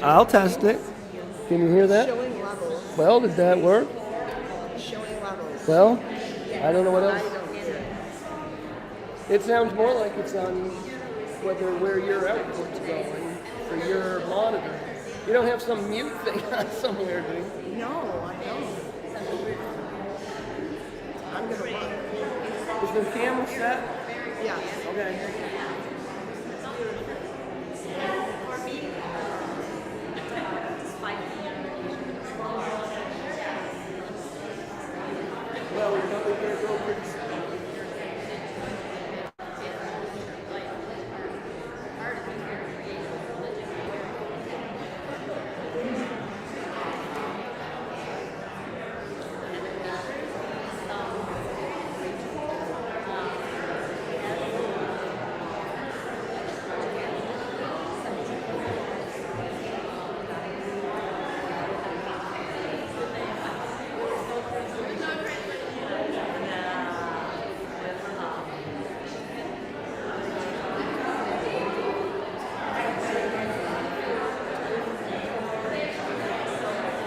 I'll test it. Can you hear that? Showing levels. Well, did that work? Showing levels. Well, I don't know what I else. don't hear it. It sounds more like it's on where your output's going for your monitor. You don't have some mute thing on somewhere, do you? No, I don't. I'm gonna run. Is the camera set? Yeah. Okay. Well, we're going to go pretty soon.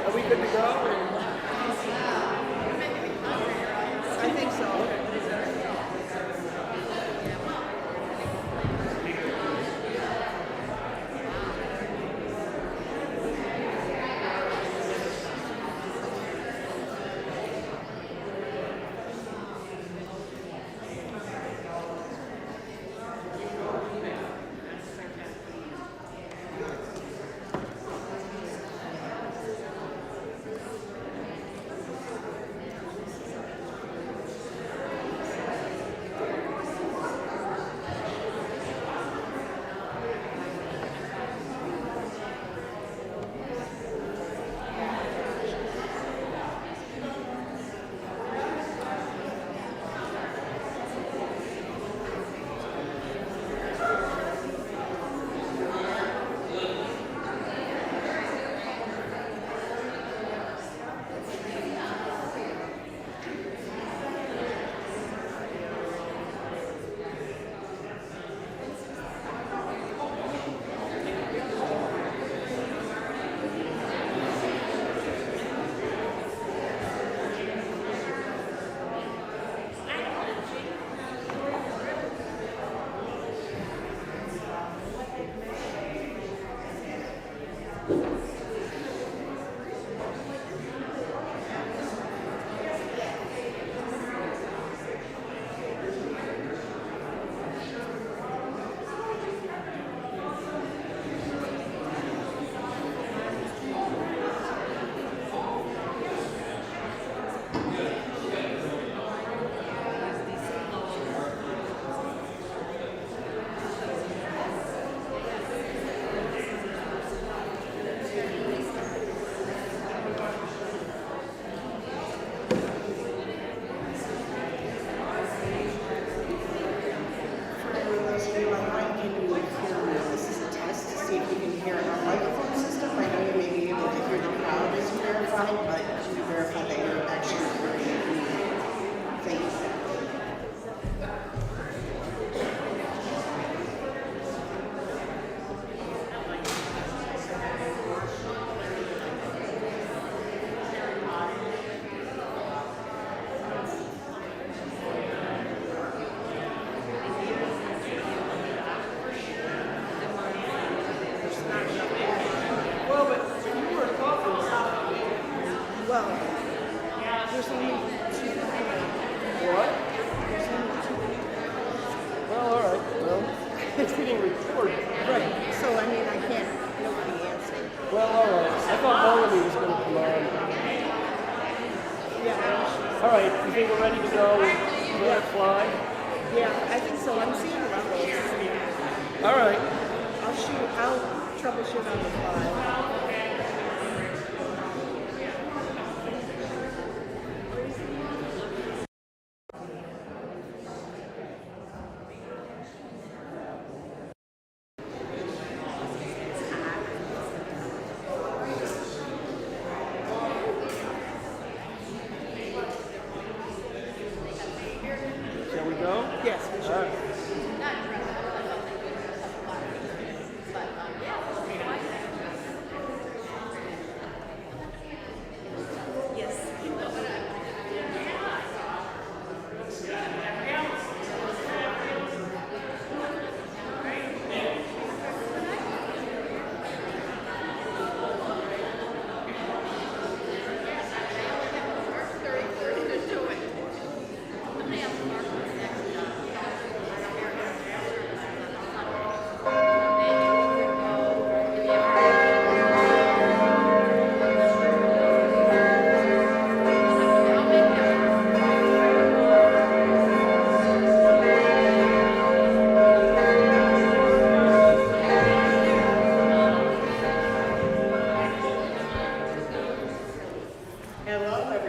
Are we good to go? I think so.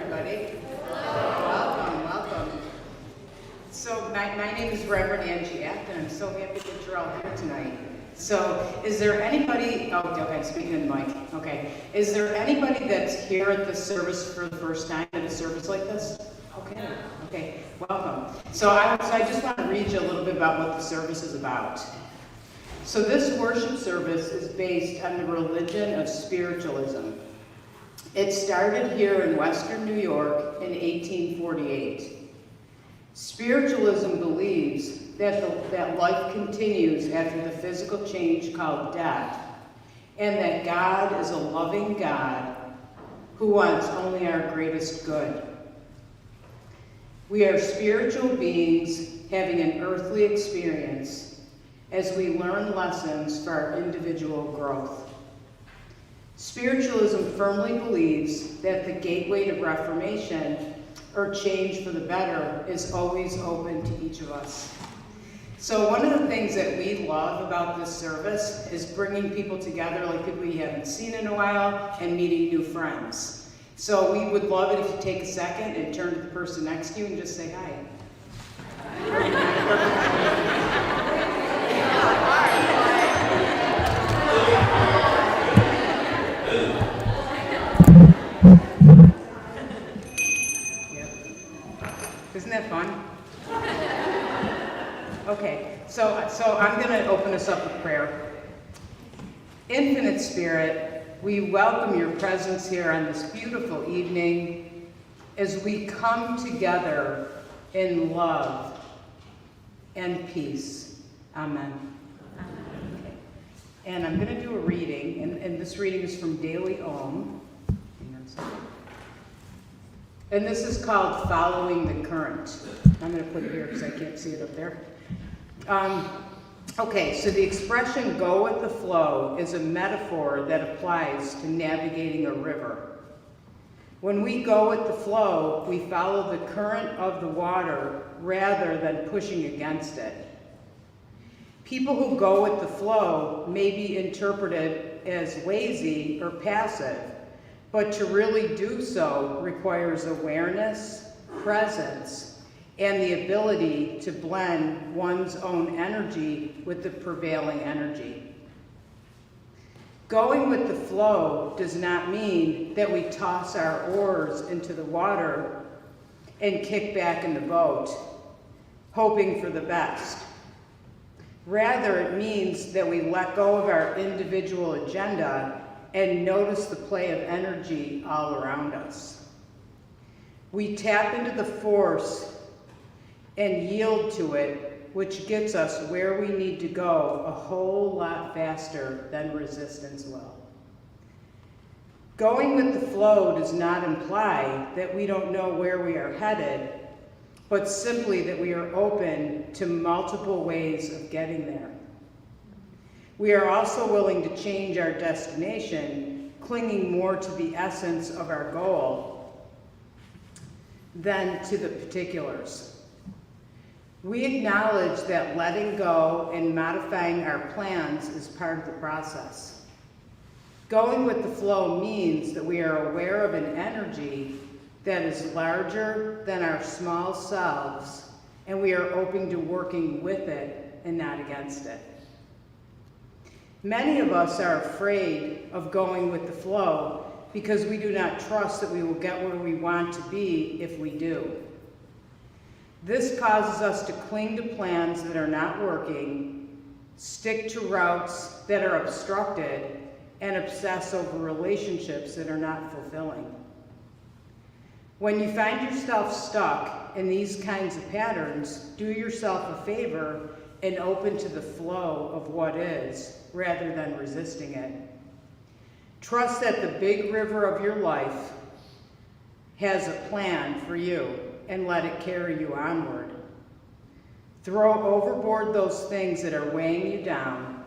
everybody. Welcome, welcome. So my name is Reverend Angie Act, and I'm so happy that you're all here tonight. So is there anybody, oh, okay, speaking in the mic, okay. Is there anybody that's here at this service for the first time at a service like this? Okay, welcome. So I just want to read you a little bit about what the service is about. So this worship service is based on the religion of spiritualism. It started here in Western New York in 1848. Spiritualism believes that life continues after the physical change called death, and that God is a loving God who wants only our greatest good. We are spiritual beings having an earthly experience as we learn lessons for our individual growth. Spiritualism firmly believes that the gateway to reformation or change for the better is always open to each of us. So one of the things that we love about this service is bringing people together, like people you haven't seen in a while, and meeting new friends. So we would love it if you take a second and turn to the person next to you and just say hi. Isn't that fun? Okay, so I'm going to open us up with prayer. Infinite Spirit, we welcome your presence here on this beautiful evening as we come together in love and peace. Amen. Okay. And I'm going to do a reading, and this reading is from Daily Om. Hang on a second. And this is called Following the Current. I'm going to put it here because I can't see it up there. Okay, so the expression go with the flow is a metaphor that applies to navigating a river. When we go with the flow, we follow the current of the water rather than pushing against it. People who go with the flow may be interpreted as lazy or passive, but to really do so requires awareness, presence, and the ability to blend one's own energy with the prevailing energy. Going with the flow does not mean that we toss our oars into the water and kick back in the boat, hoping for the best. Rather, it means that we let go of our individual agenda and notice the play of energy all around us. We tap into the force and yield to it, which gets us where we need to go a whole lot faster than resistance will. Going with the flow does not imply that we don't know where we are headed, but simply that we are open to multiple ways of getting there. We are also willing to change our destination, clinging more to the essence of our goal than to the particulars. We acknowledge that letting go and modifying our plans is part of the process. Going with the flow means that we are aware of an energy that is larger than our small selves, and we are open to working with it and not against it. Many of us are afraid of going with the flow because we do not trust that we will get where we want to be if we do. This causes us to cling to plans that are not working, stick to routes that are obstructed, and obsess over relationships that are not fulfilling. When you find yourself stuck in these kinds of patterns, do yourself a favor and open to the flow of what is, rather than resisting it. Trust that the big river of your life has a plan for you, and let it carry you onward. Throw overboard those things that are weighing you down.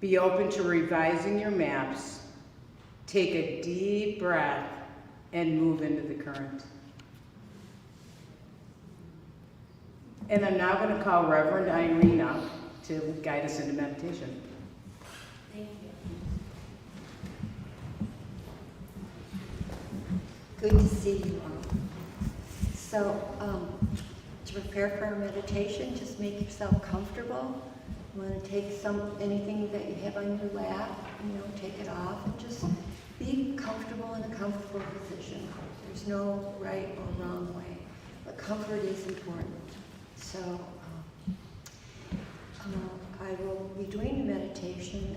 Be open to revising your maps. Take a deep breath and move into the current. And I'm now going to call Reverend Irene up to guide us into meditation. Thank you. Good to see you all. So, to prepare for our meditation, just make yourself comfortable. You want to take anything that you have on your lap, take it off and just be comfortable in a comfortable position. There's no right or wrong way, but comfort is important. So, I will be doing the meditation,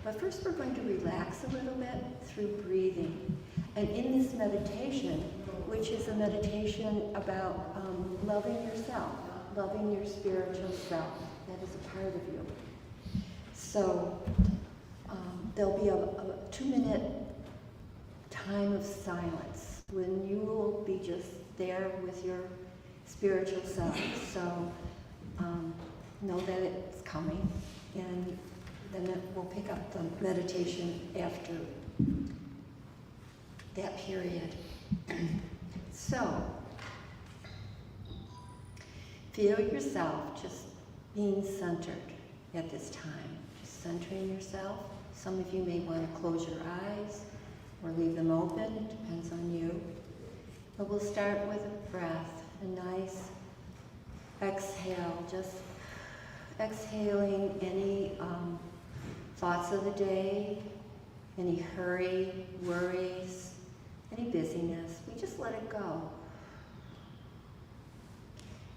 but first we're going to relax a little bit through breathing. And in this meditation, which is a meditation about loving yourself, loving your spiritual self, that is a part of you. So there'll be a 2-minute time of silence when you will be just there with your spiritual self. So know that it's coming, and then we'll pick up the meditation after that period. So, feel yourself just being centered at this time. Just centering yourself. Some of you may want to close your eyes or leave them open. It depends on you. But we'll start with a breath, a nice exhale, just exhaling any thoughts of the day, any hurry, worries, any busyness. We just let it go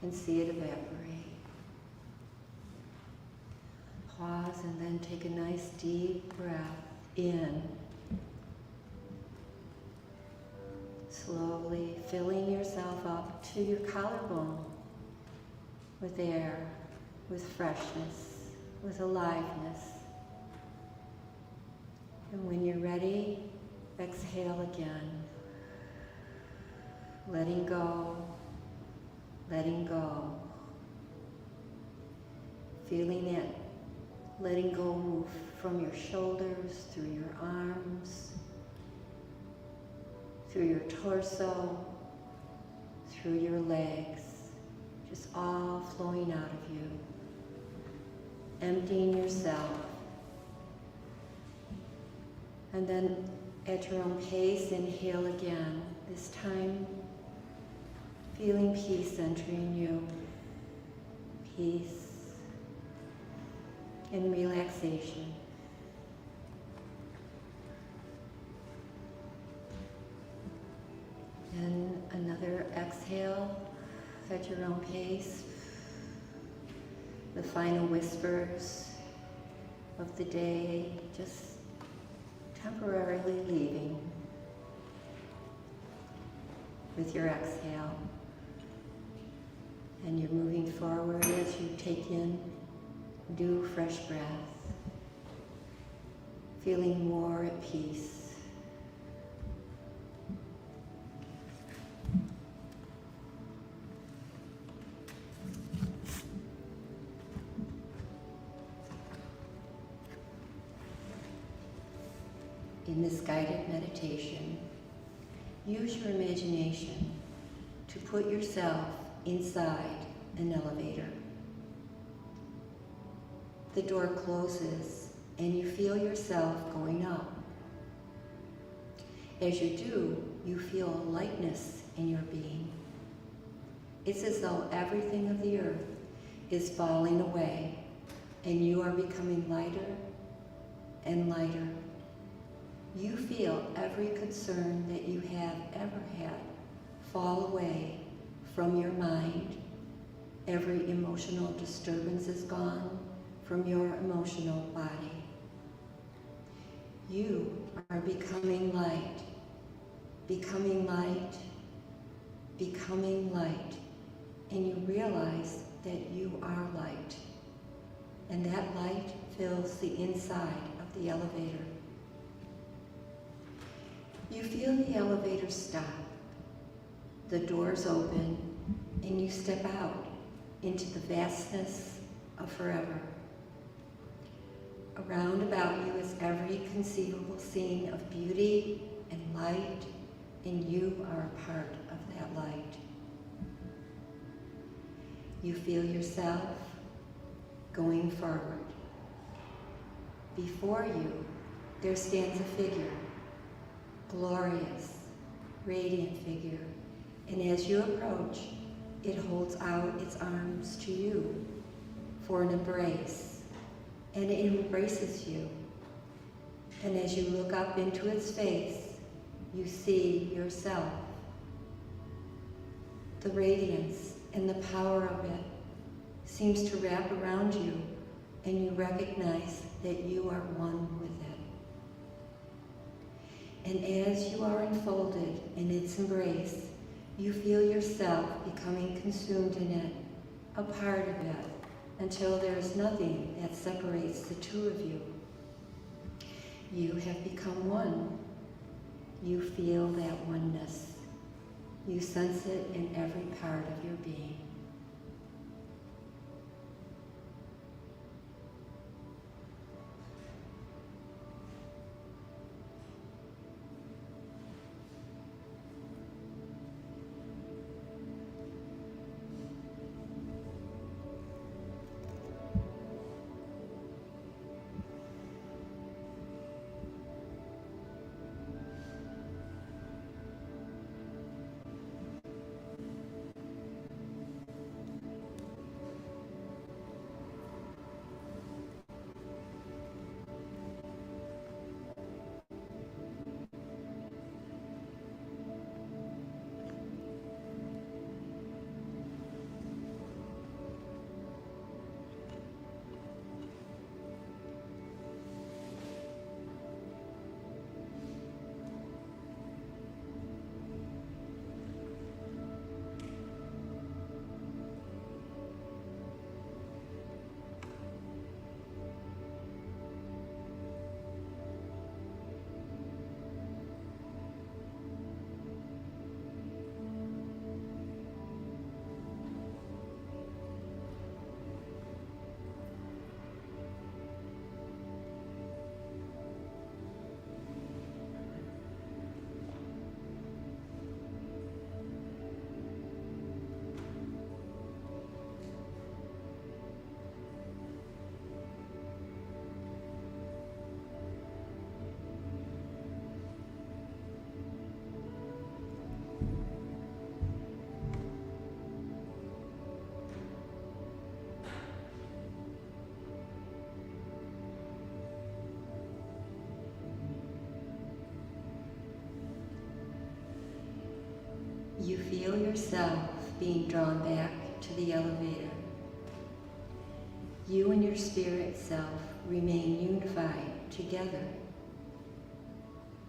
and see it evaporate. Pause and then take a nice deep breath in. Slowly filling yourself up to your collarbone with air, with freshness, with aliveness. And when you're ready, exhale again. Letting go, letting go. Feeling it, letting go move from your shoulders, through your arms, through your torso, through your legs, just all flowing out of you. Emptying yourself. And then at your own pace, inhale again. This time, feeling peace entering you. Peace and relaxation. And another exhale at your own pace. The final whispers of the day, just temporarily leaving with your exhale. And you're moving forward as you take in new fresh breath, feeling more at peace. In this guided meditation, use your imagination to put yourself inside an elevator. The door closes and you feel yourself going up. As you do, you feel a lightness in your being. It's as though everything of the earth is falling away and you are becoming lighter and lighter. You feel every concern that you have ever had fall away from your mind. Every emotional disturbance is gone from your emotional body. You are becoming light, becoming light, becoming light, and you realize that you are light, and that light fills the inside of the elevator. You feel the elevator stop, the doors open, and you step out into the vastness of forever. Around about you is every conceivable scene of beauty and light, and you are a part of that light. You feel yourself going forward. Before you, there stands a figure, glorious, radiant figure. And as you approach, it holds out its arms to you for an embrace. And it embraces you. And as you look up into its face, you see yourself. The radiance and the power of it seems to wrap around you, and you recognize that you are one with it. And as you are enfolded in its embrace, you feel yourself becoming consumed in it, a part of it, until there is nothing that separates the two of you. You have become one. You feel that oneness. You sense it in every part of your being. You feel yourself being drawn back to the elevator. You and your spirit self remain unified together.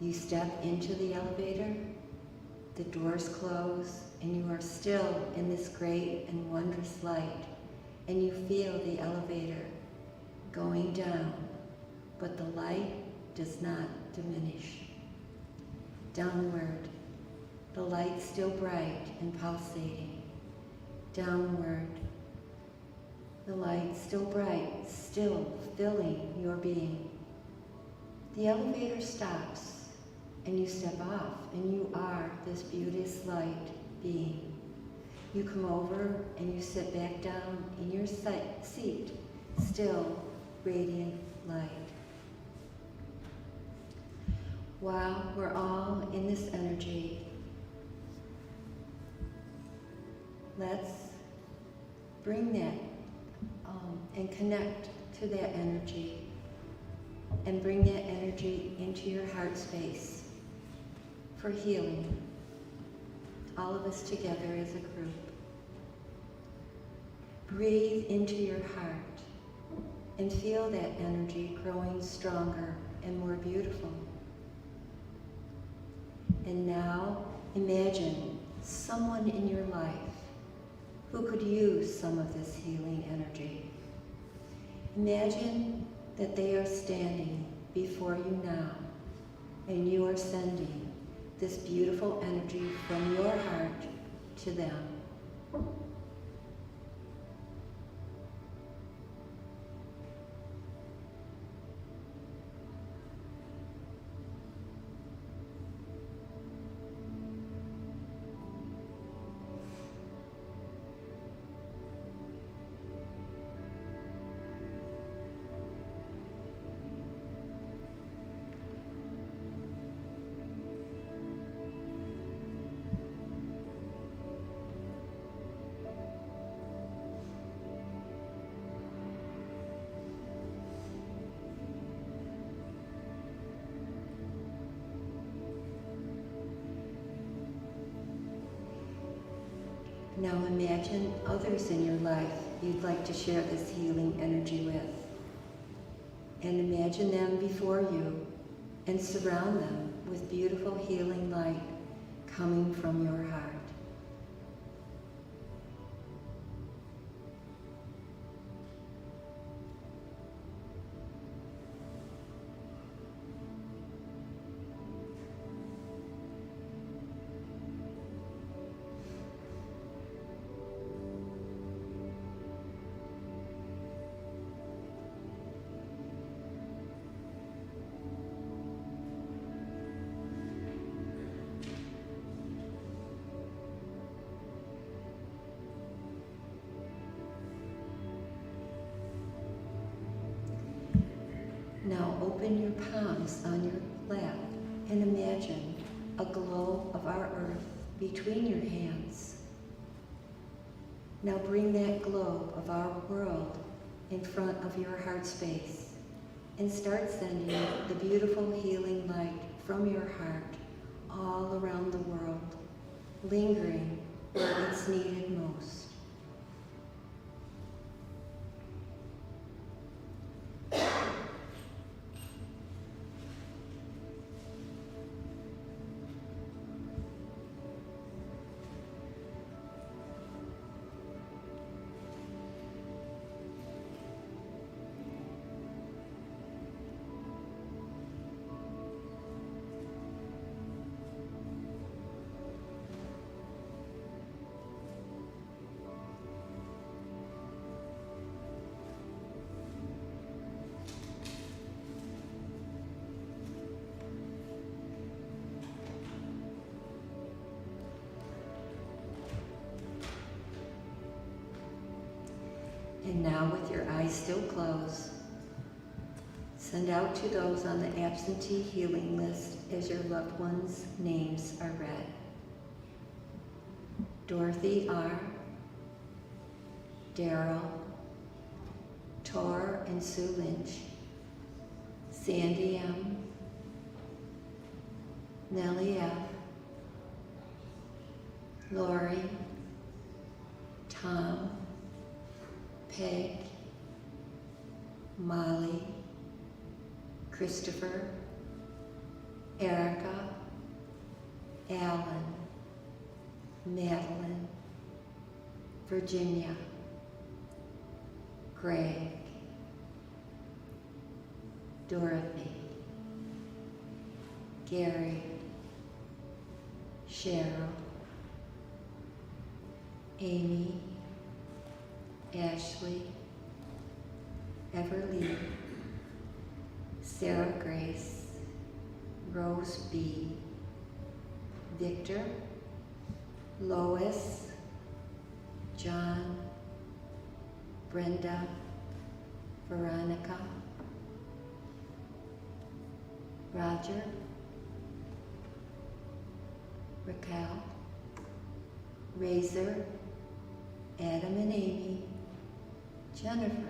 You step into the elevator, the doors close, and you are still in this great and wondrous light, and you feel the elevator going down, but the light does not diminish. Downward, the light still bright and pulsating. Downward, the light still bright, still filling your being. The elevator stops, and you step off, and you are this beauteous light being. You come over, and you sit back down in your seat, still radiant light. While we're all in this energy, let's bring that and connect to that energy, and bring that energy into your heart space for healing, all of us together as a group. Breathe into your heart and feel that energy growing stronger and more beautiful. And now imagine someone in your life who could use some of this healing energy. Imagine that they are standing before you now, and you are sending this beautiful energy from your heart to them. Now imagine others in your life you'd like to share this healing energy with. And imagine them before you and surround them with beautiful healing light coming from your heart. Now open your palms on your lap and imagine a glow of our earth between your hands. Now bring that glow of our world in front of your heart space and start sending the beautiful healing light from your heart all around the world, lingering where it's needed most. And now with your eyes still closed, send out to those on the absentee healing list as your loved ones' names are read. Dorothy R., Daryl, Tor and Sue Lynch, Sandy M., Nellie F., Lori, Tom, Peg, Molly, Christopher, Erica, Alan, Madeline, Virginia, Greg, Dorothy, Gary, Cheryl, Amy, Ashley, Everly, Sarah Grace, Rose B., Victor, Lois, John, Brenda, Veronica, Roger, Raquel, Razor, Adam and Amy, Jennifer,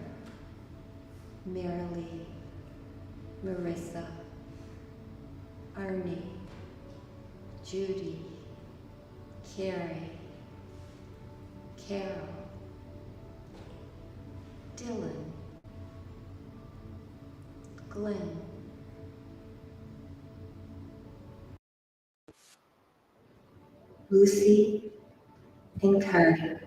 Marilee, Marissa, Arnie, Judy, Carrie, Carol, Dylan, Glenn, Lucy, and Carter.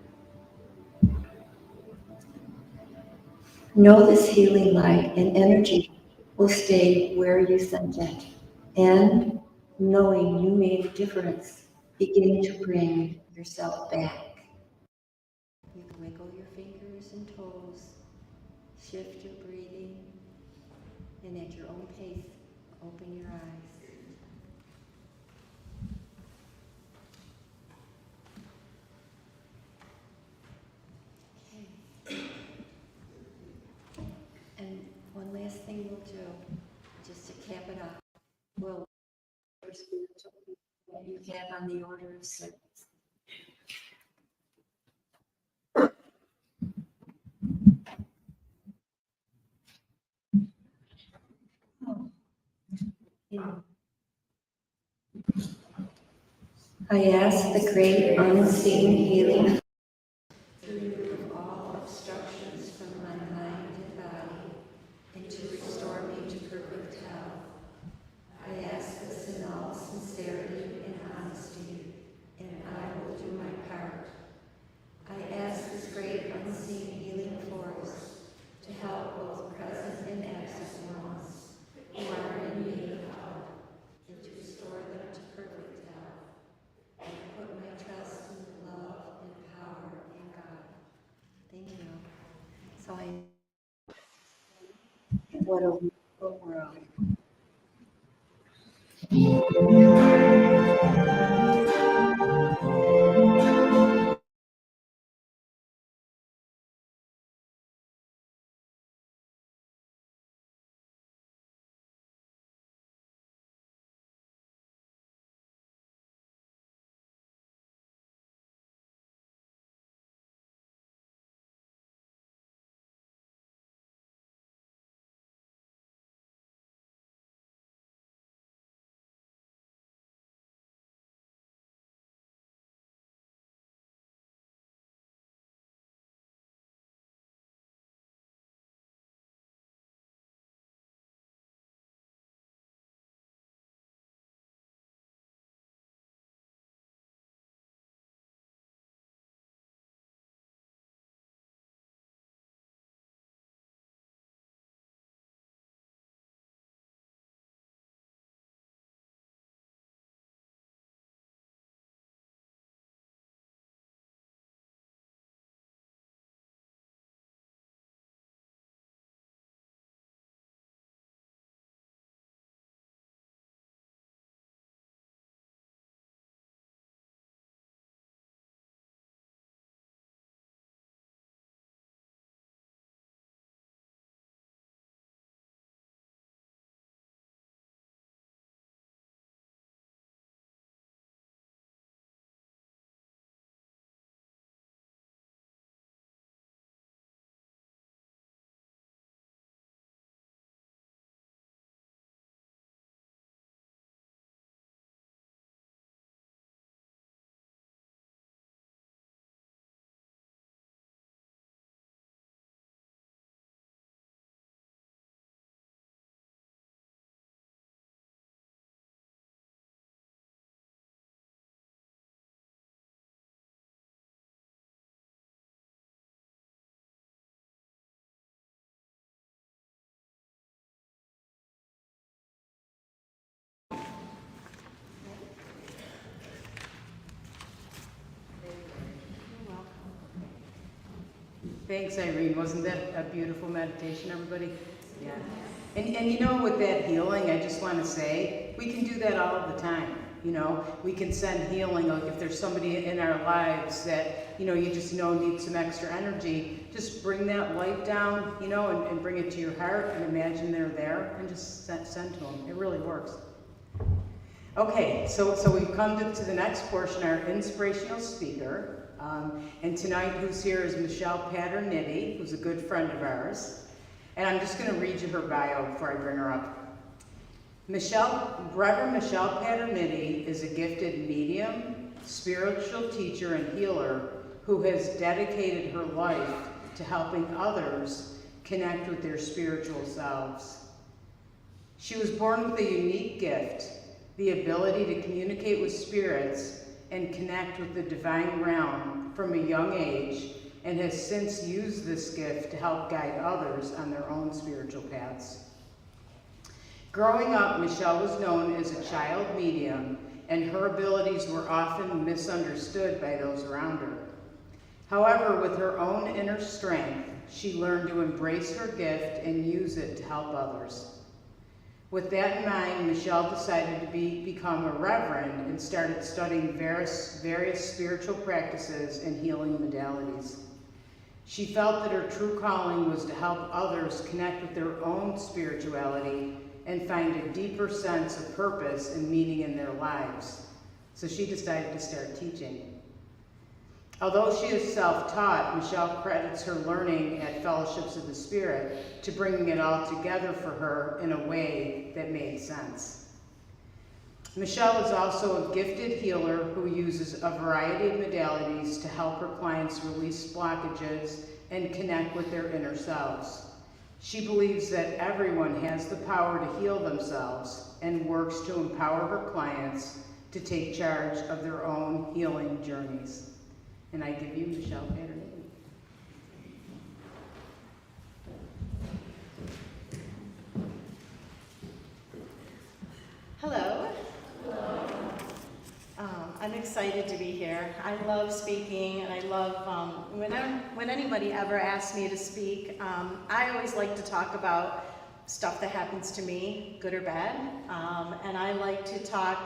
Know this healing light and energy will stay where you sent it. And knowing you made a difference, begin to bring yourself back. You can wiggle your fingers and toes, shift your breathing, and at your own pace, open your eyes. Okay. And one last thing we'll do, just to cap it off, we'll spiritual that you have on the order of service. I ask the great unseen healing science. What a wonderful world. Thanks, Irene. Wasn't that a beautiful meditation, everybody? Yeah. And you know, with that healing, I just want to say, we can do that all of the time. You know, we can send healing. Like if there's somebody in our lives that, you know, you just know needs some extra energy, just bring that light down, you know, and bring it to your heart and imagine they're there and just send to them. It really works. Okay, so we've come to the next portion, our inspirational speaker. And tonight who's here is Michelle Paterniti, who's a good friend of ours. And I'm just going to read you her bio before I bring her up. Reverend Michelle Paterniti is a gifted medium, spiritual teacher, and healer who has dedicated her life to helping others connect with their spiritual selves. She was born with a unique gift, the ability to communicate with spirits and connect with the divine realm from a young age, and has since used this gift to help guide others on their own spiritual paths. Growing up, Michelle was known as a child medium, and her abilities were often misunderstood by those around her. However, with her own inner strength, she learned to embrace her gift and use it to help others. With that in mind, Michelle decided to become a reverend and started studying various spiritual practices and healing modalities. She felt that her true calling was to help others connect with their own spirituality and find a deeper sense of purpose and meaning in their lives. So she decided to start teaching. Although she is self-taught, Michelle credits her learning at Fellowships of the Spirit to bringing it all together for her in a way that made sense. Michelle is also a gifted healer who uses a variety of modalities to help her clients release blockages and connect with their inner selves. She believes that everyone has the power to heal themselves and works to empower her clients to take charge of their own healing journeys. And I give you Michelle Paterniti. Hello. I'm excited to be here. I love speaking, and I love, when anybody ever asks me to speak, I always like to talk about stuff that happens to me, good or bad, and I like to talk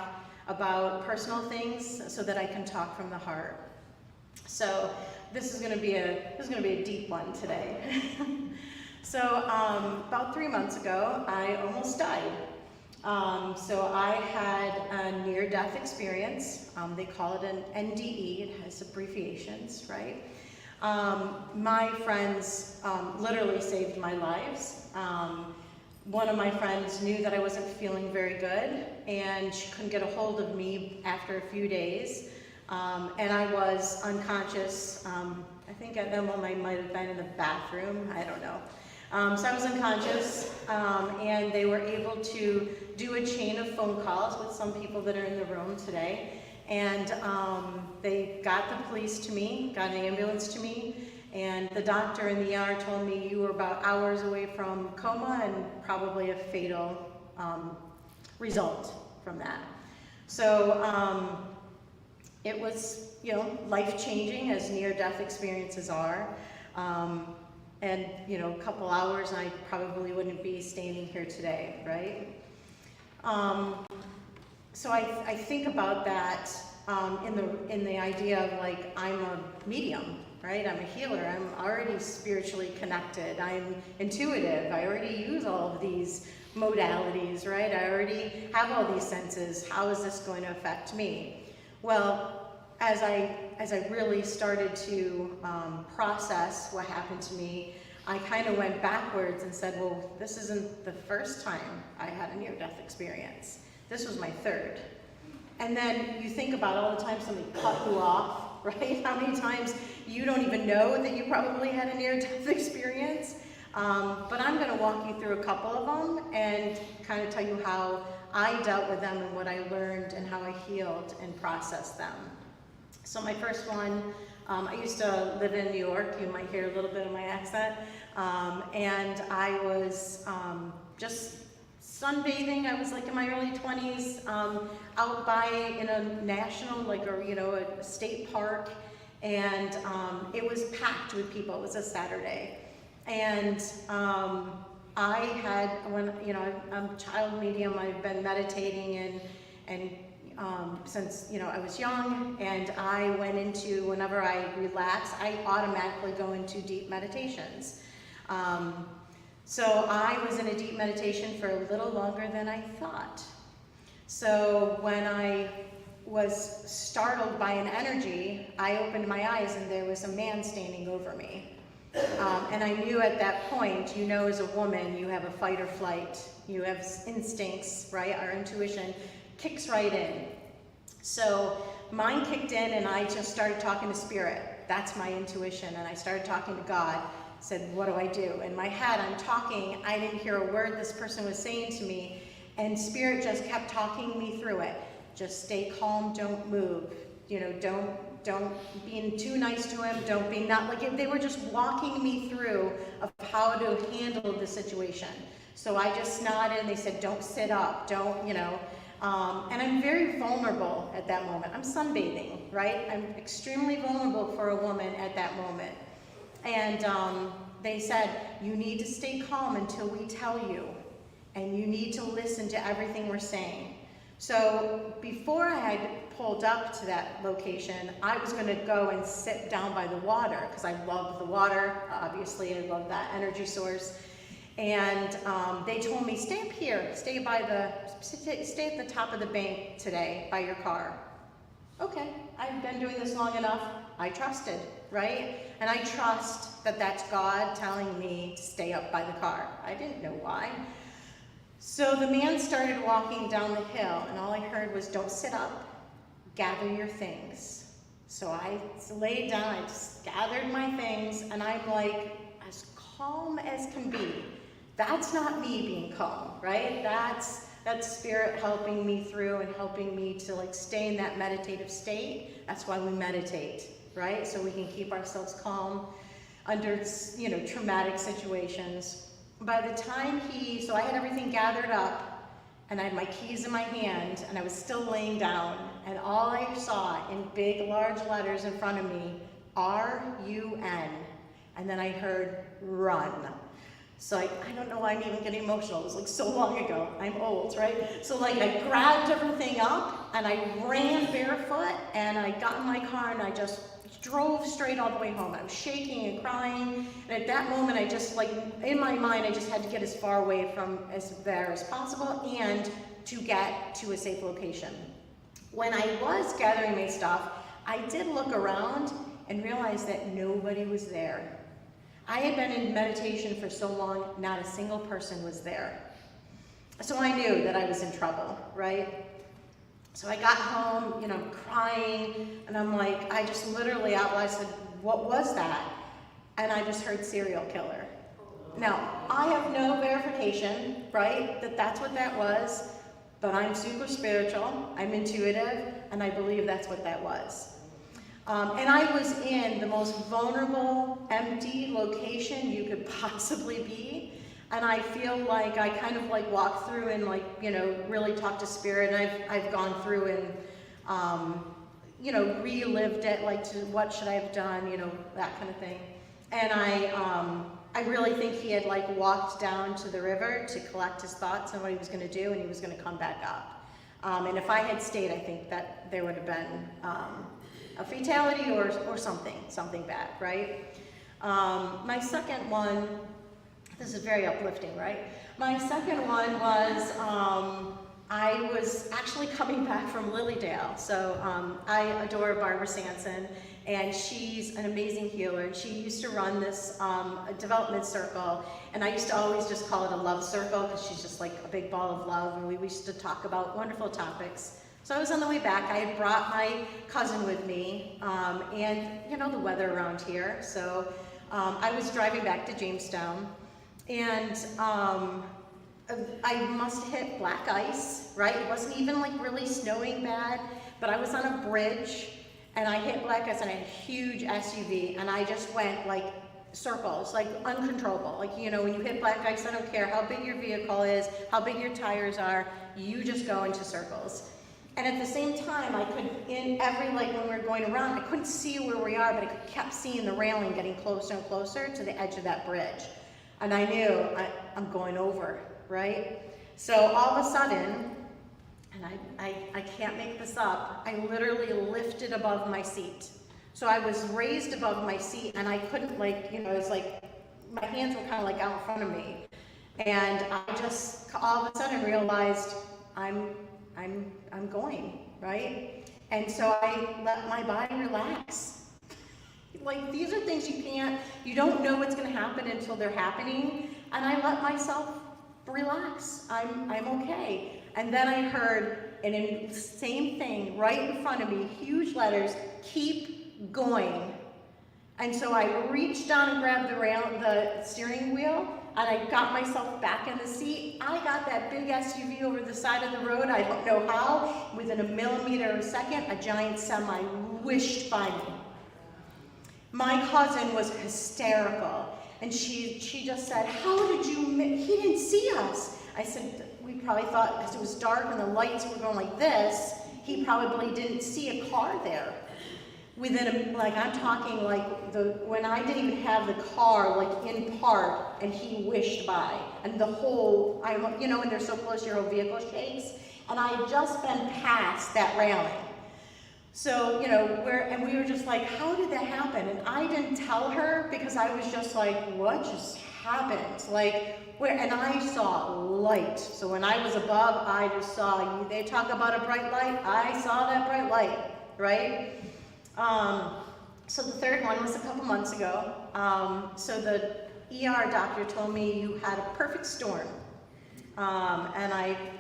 about personal things so that I can talk from the heart. So this is going to be a deep one today. So about 3 months ago, I almost died. So I had a near-death experience. They call it an NDE. It has abbreviations, right? My friends literally saved my lives. One of my friends knew that I wasn't feeling very good, and she couldn't get a hold of me after a few days. And I was unconscious. I think at that moment I might have been in the bathroom. I don't know. So I was unconscious, and they were able to do a chain of phone calls with some people that are in the room today. And they got the police to me, got an ambulance to me, and the doctor in the ER told me you were about hours away from coma and probably a fatal result from that. So it was, life-changing, as near-death experiences are. And, a couple hours, I probably wouldn't be standing here today, right? So I think about that in the idea of, like, I'm a medium, right? I'm a healer. I'm already spiritually connected. I'm intuitive. I already use all of these modalities, right? I already have all these senses. How is this going to affect me? Well, as I really started to process what happened to me, I kind of went backwards and said, well, this isn't the first time I had a near-death experience. This was my third. And then you think about all the times somebody cut you off, right? How many times you don't even know that you probably had a near-death experience. But I'm going to walk you through a couple of them and kind of tell you how I dealt with them and what I learned and how I healed and processed them. So my first one, I used to live in New York. You might hear a little bit of my accent. And I was just sunbathing. I was like in my early 20s, out by in a national, like a state park. And it was packed with people. It was a Saturday. And I had, I'm a child medium. I've been meditating and since I was young, and I went into, whenever I relax, I automatically go into deep meditations. So I was in a deep meditation for a little longer than I thought. So when I was startled by an energy, I opened my eyes and there was a man standing over me. And I knew at that point, as a woman, you have a fight or flight. You have instincts, right? Our intuition kicks right in. So mine kicked in and I just started talking to spirit. That's my intuition. And I started talking to God. Said, what do I do? In my head, I'm talking. I didn't hear a word this person was saying to me. And spirit just kept talking me through it. Just stay calm, don't move. Don't be too nice to him. Don't be not, like, they were just walking me through of how to handle the situation. So I just nodded and they said, don't sit up, don't, and I'm very vulnerable at that moment. I'm sunbathing, right? I'm extremely vulnerable for a woman at that moment. And they said, you need to stay calm until we tell you, and you need to listen to everything we're saying. So before I had pulled up to that location, I was going to go and sit down by the water, because I love the water. Obviously, I love that energy source. And they told me, stay up here, stay at the top of the bank today by your car. Okay, I've been doing this long enough. I trusted, right? And I trust that that's God telling me to stay up by the car. I didn't know why. So the man started walking down the hill, and all I heard was, don't sit up, gather your things. So I laid down, I just gathered my things, and I'm like, as calm as can be. That's not me being calm, right? That's spirit helping me through and helping me to stay in that meditative state. That's why we meditate, right? So we can keep ourselves calm under, traumatic situations. By the time so I had everything gathered up and I had my keys in my hand and I was still laying down, and all I saw in big, large letters in front of me, R-U-N, and then I heard run. So I don't know why I'm even getting emotional. It was like so long ago. I'm old, right? So like I grabbed everything up and I ran barefoot and I got in my car and I just drove straight all the way home. I was shaking and crying. And at that moment, I just like, in my mind, I just had to get as far away from there as possible and to get to a safe location. When I was gathering my stuff, I did look around and realized that nobody was there. I had been in meditation for so long, not a single person was there. So I knew that I was in trouble, right? So I got home, crying, and I'm like, I just literally out loud said, what was that? And I just heard serial killer. Now, I have no verification, right, that that's what that was, but I'm super spiritual, I'm intuitive, and I believe that's what that was. And I was in the most vulnerable, empty location you could possibly be. And I feel like I kind of like walked through and like, really talked to spirit. And I've gone through and, relived it, like to what should I have done, that kind of thing. And I really think he had like walked down to the river to collect his thoughts on what he was going to do, and he was going to come back up. And if I had stayed, I think that there would have been a fatality or something bad, right? My second one, this is very uplifting, right? My second one was, I was actually coming back from Lilydale. So I adore Barbara Sanson, and she's an amazing healer. And she used to run this development circle, and I used to always just call it a love circle because she's just like a big ball of love, and we used to talk about wonderful topics. So I was on the way back. I had brought my cousin with me, and the weather around here. So I was driving back to Jamestown, and I must have hit black ice, right? It wasn't even like really snowing bad, but I was on a bridge, and I hit black ice, and I had a huge SUV, and I just went like circles, like uncontrollable. Like, when you hit black ice, I don't care how big your vehicle is, how big your tires are, you just go into circles. And at the same time, I could, when we were going around, I couldn't see where we are, but I kept seeing the railing getting closer and closer to the edge of that bridge. And I knew I'm going over, right? So all of a sudden, and I can't make this up, I literally lifted above my seat. So I was raised above my seat, and I couldn't it was like, my hands were kind of like out in front of me. And I just all of a sudden realized I'm going, right? And so I let my body relax. Like, these are things you don't know what's going to happen until they're happening. And I let myself relax. I'm okay. And then I heard, and in the same thing right in front of me, huge letters, keep going. And so I reached down and grabbed the steering wheel, and I got myself back in the seat. I got that big SUV over the side of the road. I don't know how. Within a millimeter of a second, a giant semi whished by me. My cousin was hysterical, and she just said, "How did you he didn't see us." I said, "We probably thought because it was dark and the lights were going like this, he probably didn't see a car there." I'm talking like when I didn't even have the car like in park, and he wished by, and the whole, when they're so close, your whole vehicle shakes, and I had just been past that railing. So, we were just like, how did that happen? And I didn't tell her because I was just like, what just happened? And I saw light. So when I was above, I just saw, they talk about a bright light, I saw that bright light, right? So the third one was a couple months ago. So the ER doctor told me you had a perfect storm.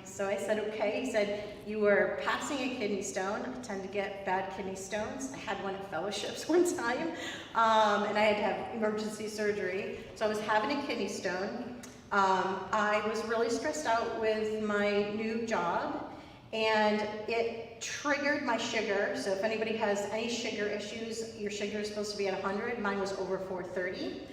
So I said, okay. He said, you were passing a kidney stone. I tend to get bad kidney stones. I had one at fellowships one time, and I had to have emergency surgery. So I was having a kidney stone. I was really stressed out with my new job, and it triggered my sugar. So if anybody has any sugar issues, your sugar is supposed to be at 100. Mine was over 430.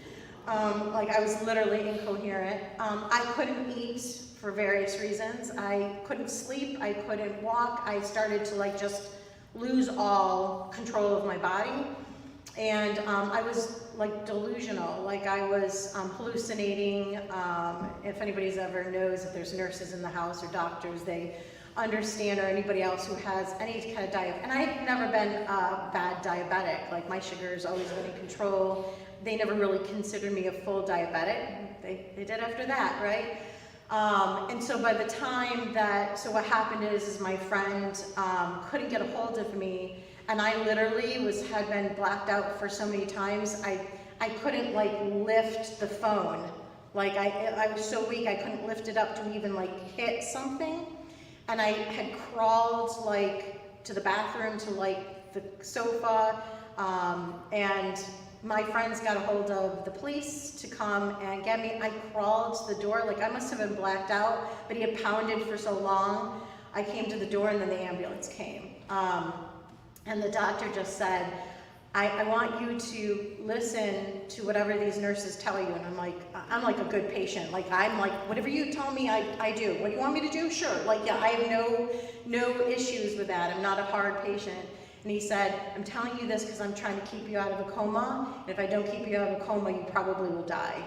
I was literally incoherent. I couldn't eat for various reasons. I couldn't sleep, I couldn't walk. I started to just lose all control of my body. And I was like delusional, like I was hallucinating. If anybody's ever knows, if there's nurses in the house or doctors, they understand, or anybody else who has any kind of diet. And I've never been a bad diabetic. Like my sugar's always been in control. They never really considered me a full diabetic. They did after that, right? And so by the time that, so what happened is my friend couldn't get a hold of me, and I literally had been blacked out for so many times, I couldn't like lift the phone. Like I was so weak, I couldn't lift it up to even like hit something. And I had crawled like to the bathroom, to like the sofa, and my friends got a hold of the police to come and get me. I crawled to the door, like I must have been blacked out, but he had pounded for so long. I came to the door and then the ambulance came. And the doctor just said, I want you to listen to whatever these nurses tell you. And I'm like a good patient. Like, I'm like, whatever you tell me, I do. What do you want me to do? Sure. Like, yeah, I have no issues with that. I'm not a hard patient. And he said, I'm telling you this because I'm trying to keep you out of a coma. And if I don't keep you out of a coma, you probably will die.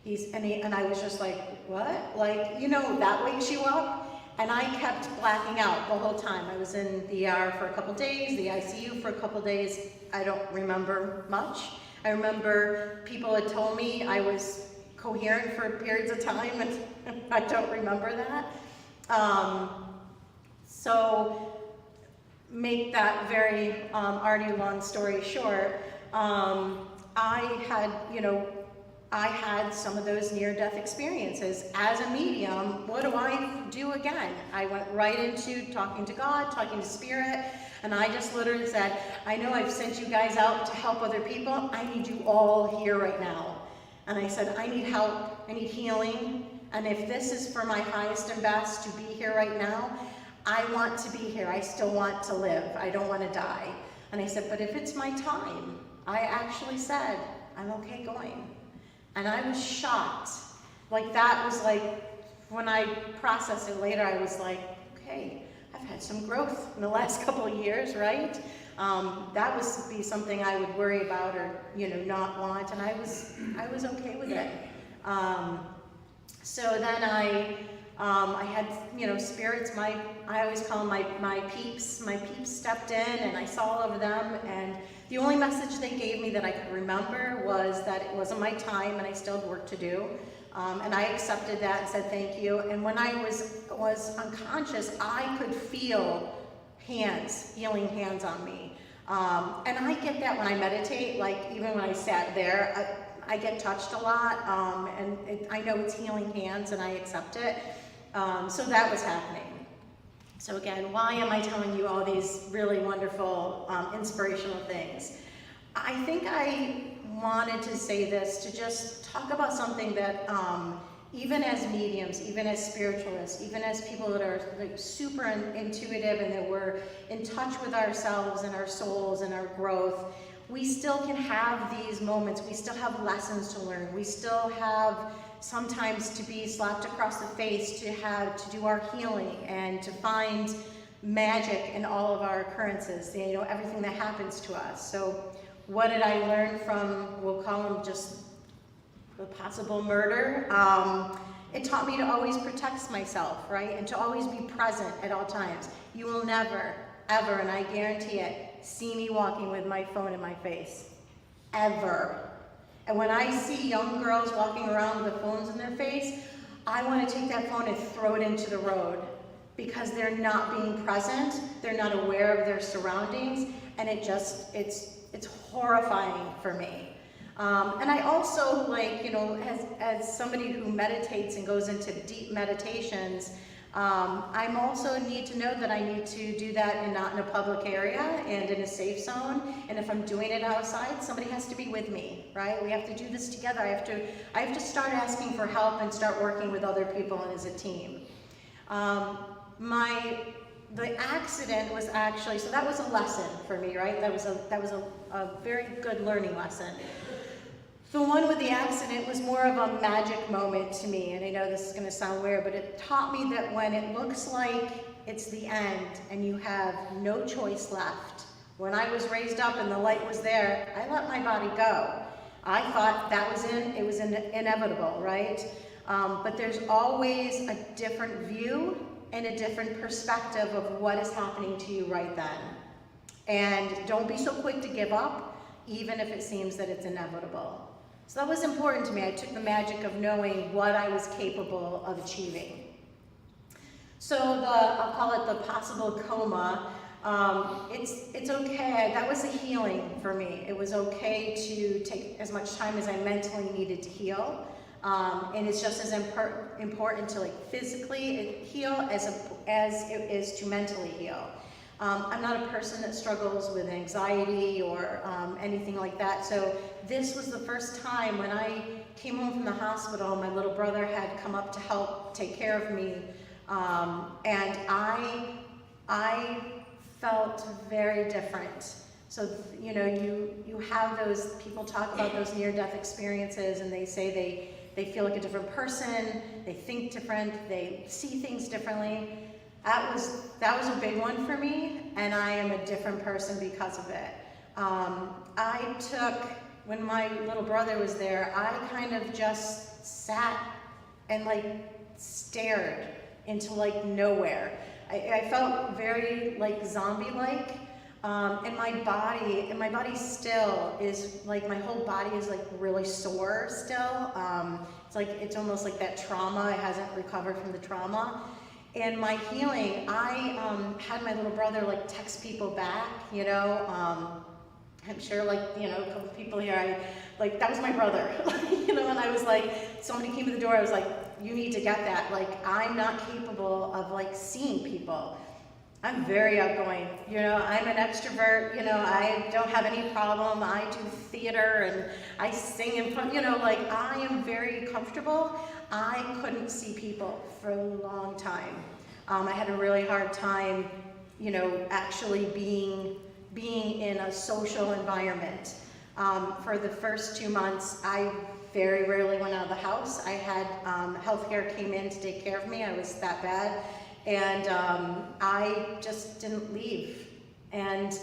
And I was just like, what? Like, you know, that wakes you up? And I kept blacking out the whole time. I was in the ER for a couple days, the ICU for a couple days. I don't remember much. I remember people had told me I was coherent for periods of time, and I don't remember that. So make that very already long story short, I had some of those near-death experiences. As a medium, what do I do again? I went right into talking to God, talking to Spirit, and I just literally said, I know I've sent you guys out to help other people. I need you all here right now. And I said, I need help, I need healing, and if this is for my highest and best to be here right now, I want to be here. I still want to live. I don't want to die. And I said, but if it's my time, I actually said, I'm okay going. And I was shocked. Like that was like, when I processed it later, I was like, okay, I've had some growth in the last couple of years, right? That would be something I would worry about or, not want, and I was okay with it. So then I had, spirits, I always call them my peeps. My peeps stepped in and I saw all of them, and the only message they gave me that I could remember was that it wasn't my time and I still had work to do. And I accepted that and said thank you. And when I was unconscious, I could feel healing hands on me. And I get that when I meditate, like even when I sat there, I get touched a lot, and I know it's healing hands and I accept it. So that was happening. So again, why am I telling you all these really wonderful, inspirational things? I think I wanted to say this to just talk about something that even as mediums, even as spiritualists, even as people that are like super intuitive and that we're in touch with ourselves and our souls and our growth, we still can have these moments. We still have lessons to learn. We still have sometimes to be slapped across the face to do our healing and to find magic in all of our occurrences, everything that happens to us. So what did I learn from, we'll call them just the possible murder? It taught me to always protect myself, right? And to always be present at all times. You will never, ever, and I guarantee it, see me walking with my phone in my face. Ever. And when I see young girls walking around with the phones in their face, I want to take that phone and throw it into the road because they're not being present, they're not aware of their surroundings, and it's horrifying for me. And I also, as somebody who meditates and goes into deep meditations, I also need to know that I need to do that and not in a public area and in a safe zone. And if I'm doing it outside, somebody has to be with me, right? We have to do this together. I have to start asking for help and start working with other people and as a team. The accident was actually, so that was a lesson for me, right? That was a very good learning lesson. The one with the accident was more of a magic moment to me, and I know this is going to sound weird, but it taught me that when it looks like it's the end and you have no choice left. When I was raised up and the light was there, I let my body go. I thought that was inevitable, right? But there's always a different view and a different perspective of what is happening to you right then. And don't be so quick to give up, even if it seems that it's inevitable. So that was important to me. I took the magic of knowing what I was capable of achieving. So I'll call it the possible coma. It's okay. That was a healing for me. It was okay to take as much time as I mentally needed to heal. And it's just as important to like physically heal as it is to mentally heal. I'm not a person that struggles with anxiety or anything like that. So this was the first time when I came home from the hospital, my little brother had come up to help take care of me. And I felt very different. So, you know, you have those, people talk about those near-death experiences and they say they feel like a different person, they think different, they see things differently. That was a big one for me, and I am a different person because of it. When my little brother was there, I kind of just sat and like stared into like nowhere. I felt very like zombie-like, and my body still is like, my whole body is like really sore still. It's almost like that trauma, it hasn't recovered from the trauma. And my healing, I had my little brother like text people back, you know. I'm sure like, you know, a couple people here, that was my brother, you know, and I was like, somebody came to the door, I was like, you need to get that. Like, I'm not capable of like seeing people. I'm very outgoing, you know, I'm an extrovert, you know, I don't have any problem. I do theater and I sing in front, you know, like I am very comfortable. I couldn't see people for a long time. I had a really hard time, you know, actually being in a social environment. For the first 2 months, I very rarely went out of the house. I had healthcare came in to take care of me. I was that bad. And I just didn't leave. And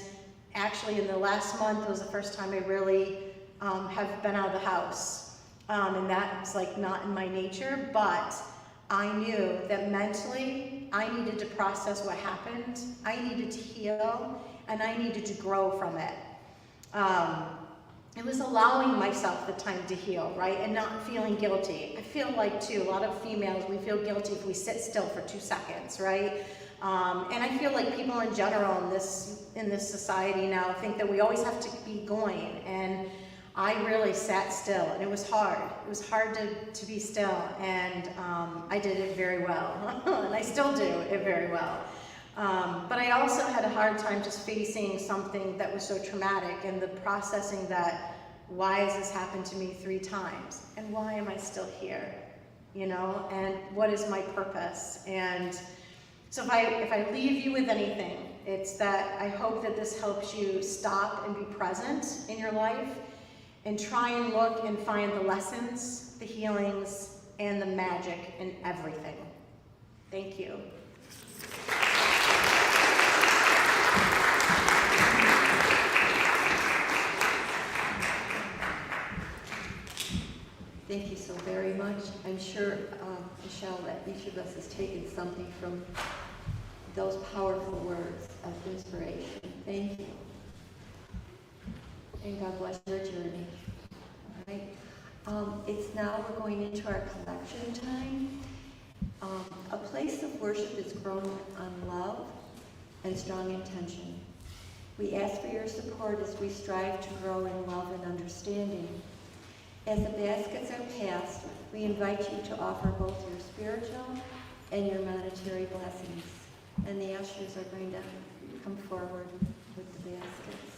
actually in the last month was the first time I really have been out of the house. And that's like not in my nature, but I knew that mentally I needed to process what happened. I needed to heal and I needed to grow from it. It was allowing myself the time to heal, right? And not feeling guilty. I feel like too, a lot of females, we feel guilty if we sit still for 2 seconds, right? And I feel like people in general in this society now think that we always have to be going. And I really sat still and it was hard. It was hard to be still, and I did it very well. And I still do it very well. But I also had a hard time just facing something that was so traumatic and the processing that, why has this happened to me 3 times? And why am I still here? You know, and what is my purpose? And so if I leave you with anything, it's that I hope that this helps you stop and be present in your life and try and look and find the lessons, the healings, and the magic in everything. Thank you. Thank you so very much. I'm sure, Michelle, that each of us has taken something from those powerful words of inspiration. Thank you. And God bless your journey. All right. It's now, we're going into our collection time. A place of worship is grown on love and strong intention. We ask for your support as we strive to grow in love and understanding. As the baskets are passed, we invite you to offer both your spiritual and your monetary blessings. And the ushers are going to come forward with the baskets.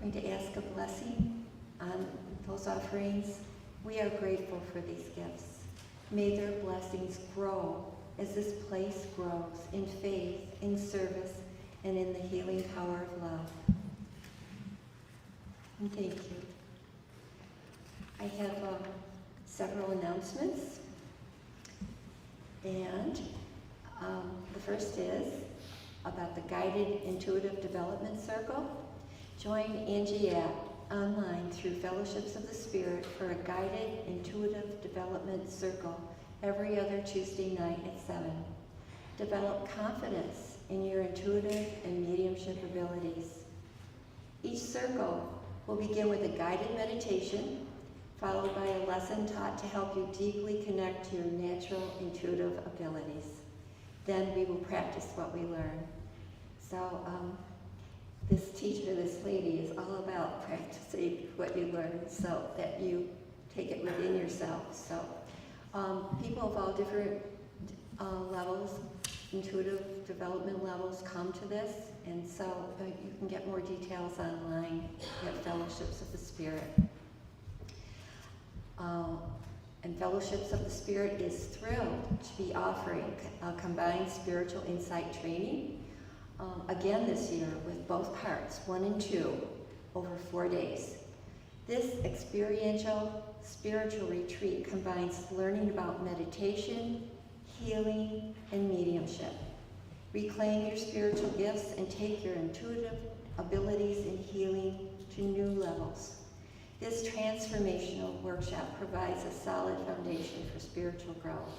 I'm going to ask a blessing on those offerings. We are grateful for these gifts. May their blessings grow as this place grows in faith, in service, and in the healing power of love. And thank you. I have several announcements. And the first is about the Guided Intuitive Development Circle. Join Angie online through Fellowships of the Spirit for a guided intuitive development circle every other Tuesday night at 7. Develop confidence in your intuitive and mediumship abilities. Each circle will begin with a guided meditation, followed by a lesson taught to help you deeply connect to your natural intuitive abilities. Then we will practice what we learn. So this teacher, this lady, is all about practicing what you learn so that you take it within yourself. So people of all different levels, intuitive development levels, come to this, and so you can get more details online at Fellowships of the Spirit. And Fellowships of the Spirit is thrilled to be offering a combined spiritual insight training again this year with both parts, 1 and 2, over 4 days. This experiential spiritual retreat combines learning about meditation, healing, and mediumship. Reclaim your spiritual gifts and take your intuitive abilities in healing to new levels. This transformational workshop provides a solid foundation for spiritual growth.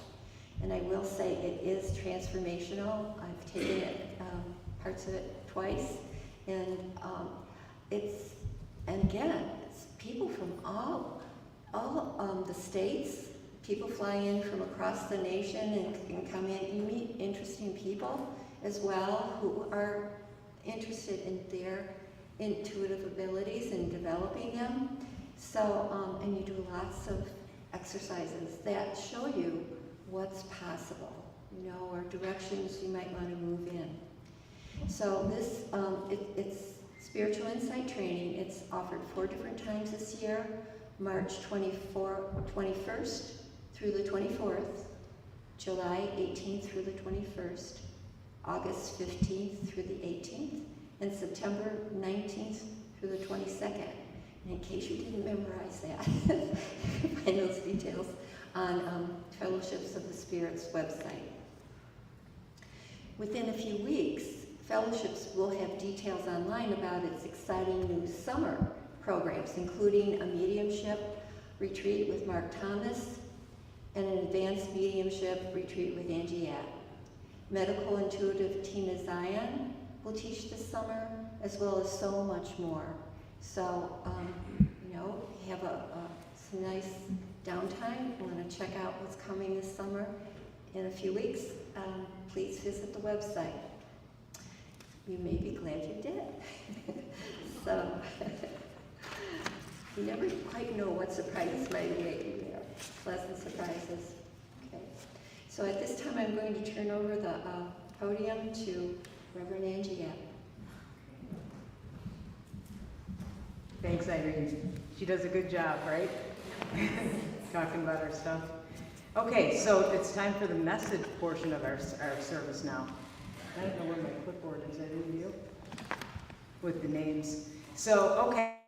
And I will say it is transformational. I've taken it, parts of it twice, and it's people from all the states. People fly in from across the nation and can come in. You meet interesting people as well who are interested in their intuitive abilities and developing them. So, and you do lots of exercises that show you what's possible, or directions you might want to move in. So this, it's spiritual insight training. It's offered 4 different times this year: March 21st through the 24th, July 18th through the 21st, August 15th through the 18th, and September 19th through the 22nd. And in case you didn't memorize that, you can find those details on Fellowships of the Spirit's website. Within a few weeks, Fellowships will have details online about its exciting new summer programs, including a mediumship retreat with Mark Thomas and an advanced mediumship retreat with Angie App. Medical intuitive Tina Zion will teach this summer, as well as so much more. So, have some nice downtime. You want to check out what's coming this summer in a few weeks, please visit the website. You may be glad you did. So, you never quite know what surprises might await you there. Pleasant surprises. Okay. So at this time, I'm going to turn over the podium to Reverend Angie App. Thanks, Irene. She does a good job, right? Talking about our stuff. Okay, so it's time for the message portion of our service now. I don't know where my clipboard is. I didn't do with the names. So, okay.